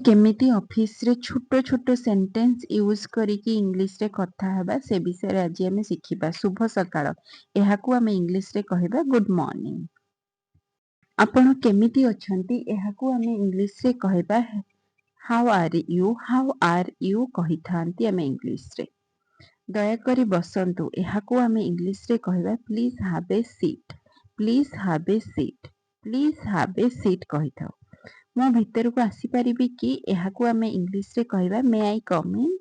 केमिति ऑफिस रे छोटो छोटो सेंटेंस यूज करिकी इंग्लिश रे कथा हेबा से विषय रे आज आमे शिखिबा। शुभ सकाळ एहाकू आमे इंग्लिश रे कहबा गुड मॉर्निंग। आपण केमिति अछंती एहाकू आमे इंग्लिश रे कहबा हाउ आर यू कहिथांती आमे इंग्लिश रे। दया करी बसंतु एहाकू आमे इंग्लिश रे कहबा please have a seat, please have a seat, please have a seat कहिथाओ। मो भितर को आसी परिबी कि एहाकू आमे इंग्लिश रे कहबा मे आई कम इन,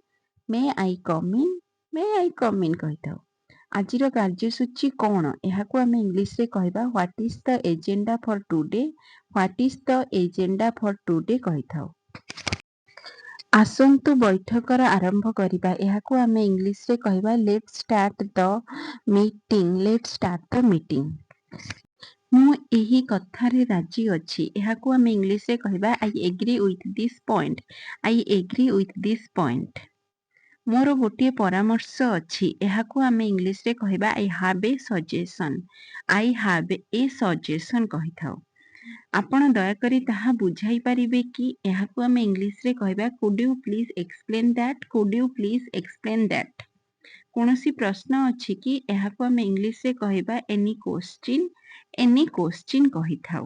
मे आई कम इन, मे आई कम इन कहिथाओ। आजिर कार्यसूची कोन एहाकू आमे इंग्लिश रे कहबा what is the agenda for today, what is the agenda for today कहिथाओ। आसंतु बैठकर आरंभ करिबा एहाकू आमे इंग्लिश रे कहबा let's start the meeting, let's start the meeting. मु एही कथारे राजी अछि एहाकू आमे इंग्लिश रे कहबा I agree with this point, I agree with this point. मोर गोटे परामर्श अछि एहाकू आमे इंग्लिश रे कहबा I have a suggestion, I have a suggestion कहिथाओ। आपण दया करी ताहा बुझाई परिबे कि एहाकू आमे इंग्लिश रे कहबा could you please explain that, could you please explain that. कोनोसी प्रश्न अछि कि एहाकू आमे इंग्लिश रे कहबा एनी क्वेश्चन, एनी क्वेश्चन कहिथाओ।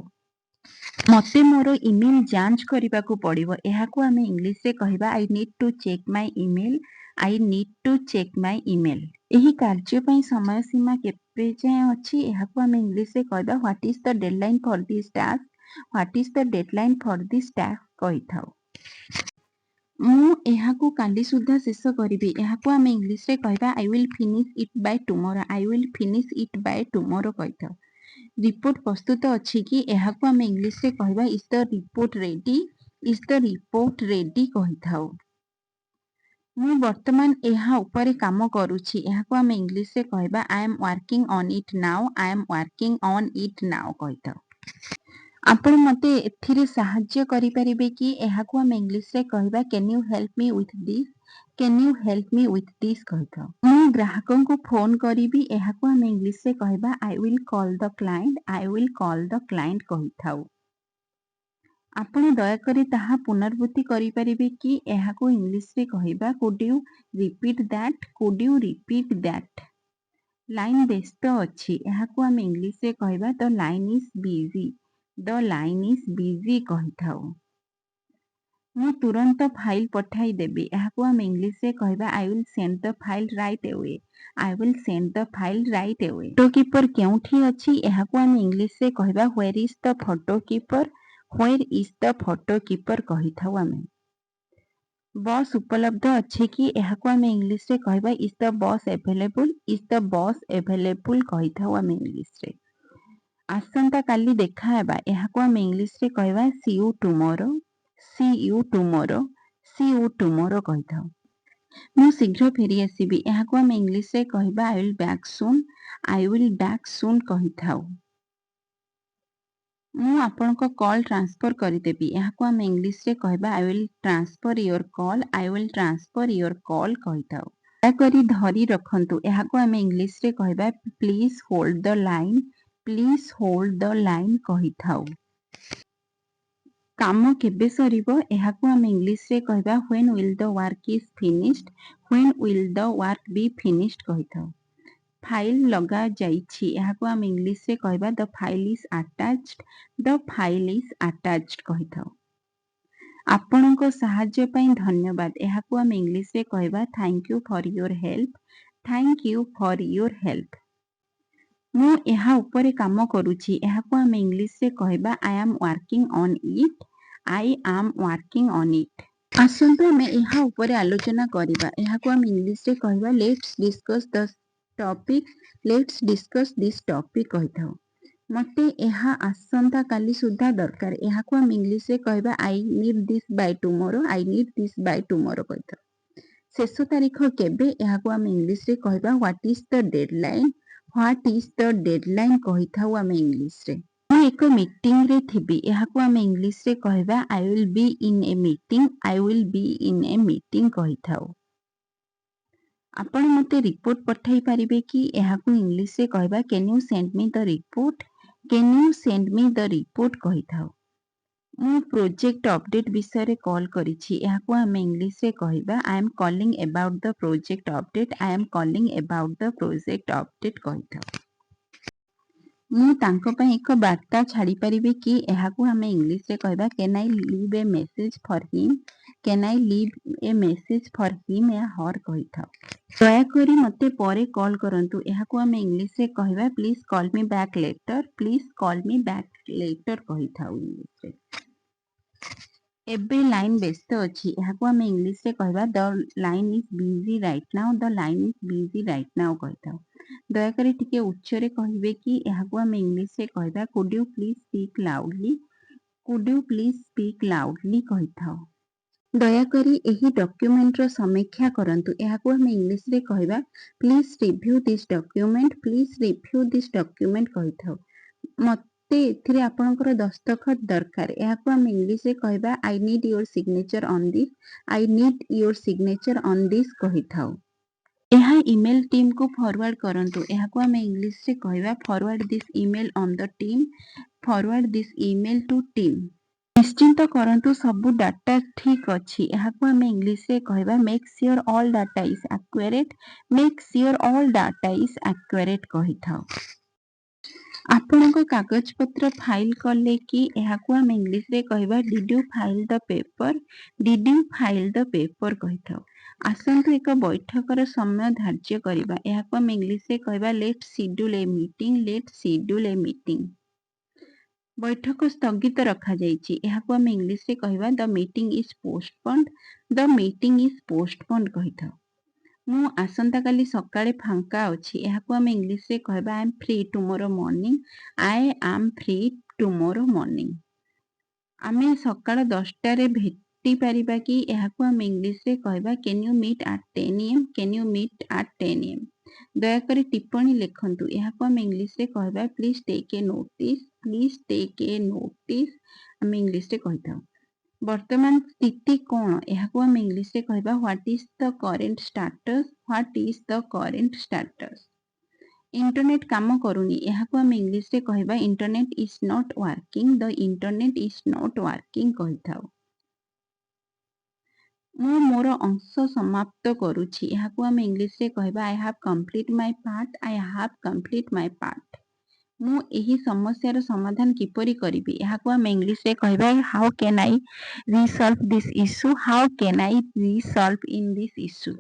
मते मोर ईमेल जांच करिबाकू पड़िबो एहाकू आमे इंग्लिश रे कहबा I need to check my email, I need to check my email. एही कार्य पई समय सीमा केबे जाय अछि एहाकू आमे इंग्लिश रे कहबा what is the deadline for this task, what is the deadline for this task कहिथाओ। मु एहाकू काली सुद्धा शेष करिबी एहाकू आमे इंग्लिश रे कहबा I will finish it by tomorrow, I will finish it by tomorrow कहिथाओ। रिपोर्ट प्रस्तुत अछि कि एहाकू आमे इंग्लिश रे कहबा is the report ready, is the report ready कहिथाओ। मु वर्तमान एहा उपरे काम करूछि एहाकू आमे इंग्लिश रे कहबा I am working on it now, I am working on it now कहिथाओ। आपण मते एथिरे सहाय्य करि परिबे कि एहाकू आमे इंग्लिश रे कहबा can you help me with this, can you help me with this कहिथाओ। मु ग्राहकन को फोन करिबी एहाकू आमे इंग्लिश रे कहबा I will call the client, I will call the client कहिथाओ। आपण दया करी ताहा पुनर्वृत्ति करि परिबे कि एहाकू इंग्लिश रे कहबा could you repeat that, could you repeat that. Line व्यस्त अछि एहाकू आमे इंग्लिश रे कहबा the line is busy, the line is busy कहिथाओ। मु तुरंत फाइल पठाई देबी एहाकू आमे इंग्लिश रे कहबा I will send the file right away, I will send the file right away. Photo keeper केउठी अछि एहाकू आमे इंग्लिश रे कहबा where is the photo keeper, where is the photo keeper कहिथाओ आमे। बस उपलब्ध अछि कि एहाकू आमे इंग्लिश रे कहबा is the bus available, is the bus available कहिथाओ आमे इंग्लिश रे। आसंता काली देखा हेबा एहाकू आमे इंग्लिश रे कहबा see you tomorrow, see you tomorrow, see you tomorrow कहिथाओ। मु शीघ्र फेरी आसीबी एहाकू आमे इंग्लिश रे कहबा I will back soon, I will back soon कहिथाओ। मु आपनको कॉल ट्रांसफर करिदेबी एहाकू आमे इंग्लिश रे कहबा I will transfer your call, I will transfer your call कहिथाओ। दया करी धरी रखंतु एहाकू आमे इंग्लिश रे कहबा please hold the line, please hold the line कहिथाओ। काम केबे सरिबो एहाकू आमे इंग्लिश रे कहबा when will the work is finished, when will the work be finished कहिथाओ। फाइल लगा जाइछि एहाकू आमे इंग्लिश रे कहबा the file is attached, the file is attached कहिथाओ। आपणको सहाय्य पई धन्यवाद एहाकू आमे इंग्लिश रे कहबा thank you for your help, thank you for your help. मु एहा उपरे काम करूछि एहाकू आमे इंग्लिश रे कहबा I am working on it, I am working on it. आसंतु आमे एहा उपरे आलोचना करिबा एहाकू आमे इंग्लिश रे कहबा let's discuss the topic, let's discuss this topic कहिथाओ। मते एहा आसंता काली सुद्धा दरकार एहाकू आमे इंग्लिश रे कहबा I need this by tomorrow, I need this by tomorrow कहिथाओ। शेष तारीख केबे एहाकू आमे इंग्लिश रे कहबा what is the deadline, what is the deadline कहिथाओ आमे इंग्लिश रे। मु एक मीटिंग रे थिबी एहाकू आमे इंग्लिश रे कहबा I will be in a meeting, I will be in a meeting कहिथाओ। आपण मते रिपोर्ट पठाई पारिबे कि एहाकू इंग्लिश रे कहबा can you send me the report, can you send me the report कहिथाओ। ମୁଁ ପ୍ରୋଜେକ୍ଟ ଅପଡେଟ୍ ବିଷୟରେ କଲ୍ କରିଛି। ଏହାକୁ ଆମେ ଇଂଲିଶରେ କହିବା I M calling about the project update. I M calling about the project update କହିଥାଉ। ମୁଁ ତାଙ୍କ ପାଇଁ ଏକ ବାର୍ତ୍ତା ଛାଡ଼ିପାରିବି କି? ଏହାକୁ ଆମେ ଇଂଲିଶରେ କହିବା can I leave a message for him. Can I leave a message for him ୟା ହର୍ କହିଥାଉ। ଦୟାକରି ମୋତେ ପରେ କଲ୍ କରନ୍ତୁ। ଏହାକୁ ଆମେ ଇଂଲିଶରେ କହିବା ପ୍ଲିଜ୍ କଲ୍ ମି ବ୍ୟାକ୍ ଲେଟର୍। ପ୍ଲିଜ୍ କଲ୍ ମି ବ୍ୟାକ୍ ଲେଟର୍ କହିଥାଉ ଇଂଲିଶରେ। ଏବେ ଲାଇନ୍ ବ୍ୟସ୍ତ ଅଛି। ଏହାକୁ ଆମେ ଇଂଲିଶରେ କହିବା the line is busy right now. The line is busy right now କହିଥାଉ। ଦୟାକରି ଟିକେ ଉଚ୍ଚରେ କହିବେ କି? ଏହାକୁ ଆମେ ଇଂଲିଶରେ କହିବା could you please speak loudly. Could you please speak loudly କହିଥାଉ। ଦୟାକରି ଏହି ଡକ୍ୟୁମେଣ୍ଟର ସମୀକ୍ଷା କରନ୍ତୁ। ଏହାକୁ ଆମେ ଇଂଲିଶରେ କହିବା please review this document. Please review this document କହିଥାଉ। ମୋତେ ଏଥିରେ ଆପଣଙ୍କର ଦସ୍ତଖତ ଦରକାର। ଏହାକୁ ଆମେ ଇଂଲିଶରେ କହିବା I need your signature on this. I need your signature on this କହିଥାଉ। ଏହା ଇମେଲ୍ ଟିମ୍କୁ ଫରୱାର୍ଡ କରନ୍ତୁ। ଏହାକୁ ଆମେ ଇଂଲିଶରେ କହିବା forward this email on the team. Forward this email to team. ନିଶ୍ଚିନ୍ତ କରନ୍ତୁ ସବୁ ଡାଟା ଠିକ୍ ଅଛି। ଏହାକୁ ଆମେ ଇଂଲିଶରେ କହିବା make sure all data is accurate. Make sure all data is accurate କହିଥାଉ। ଆପଣଙ୍କ କାଗଜପତ୍ର ଫାଇଲ୍ କଲେ କି? ଏହାକୁ ଆମେ ଇଂଲିଶରେ କହିବା did you file the paper. Did you file the paper କହିଥାଉ। ଆସନ୍ତୁ ଏକ ବୈଠକର ସମୟ ଧାର୍ଯ୍ୟ କରିବା। ଏହାକୁ ଆମେ ଇଂଲିଶରେ କହିବା let's schedule A meeting. Let's schedule A meeting. ବୈଠକ ସ୍ଥଗିତ ରଖାଯାଇଛି। ଏହାକୁ ଆମେ ଇଂଲିଶରେ କହିବା ଦ meeting is postponed. The meeting is postponed କହିଥାଉ। ମୁଁ ଆସନ୍ତାକାଲି ସକାଳେ ଫାଙ୍କା ଅଛି। ଏହାକୁ ଆମେ ଇଂଲିଶରେ କହିବା I M free tomorrow morning. I am free tomorrow morning. ଆମେ ସକାଳ 10ଟାରେ ଭେଟି ପାରିବା କି? ଏହାକୁ ଆମେ ଇଂଲିଶରେ କହିବା can you meet at 10 AM। Can you meet at 10 AM। ଦୟାକରି ଟିପ୍ପଣୀ ଲେଖନ୍ତୁ। ଏହାକୁ ଆମେ ଇଂଲିଶରେ କହିବା please take a notice. Please take a notice ଆମେ ଇଂଲିଶରେ କହିଥାଉ। ବର୍ତ୍ତମାନ ସ୍ଥିତି କ'ଣ? ଏହାକୁ ଆମେ ଇଂଲିଶରେ କହିବା what is the current status. What is the current status. Internet କାମ କରୁନି। ଏହାକୁ ଆମେ ଇଂଲିଶରେ କହିବା internet is not working. The internet is not working କହିଥାଉ। ମୁଁ ମୋର ଅଂଶ ସମାପ୍ତ କରୁଛି। ଏହାକୁ ଆମେ ଇଂଲିଶରେ କହିବା I have complete my part. I have complete my part. ମୁଁ ଏହି ସମସ୍ୟାର ସମାଧାନ କିପରି କରିବି? ଏହାକୁ ଆମେ ଇଂଲିଶରେ କହିବା how can I resolve this issue. How can I resolve in this issue.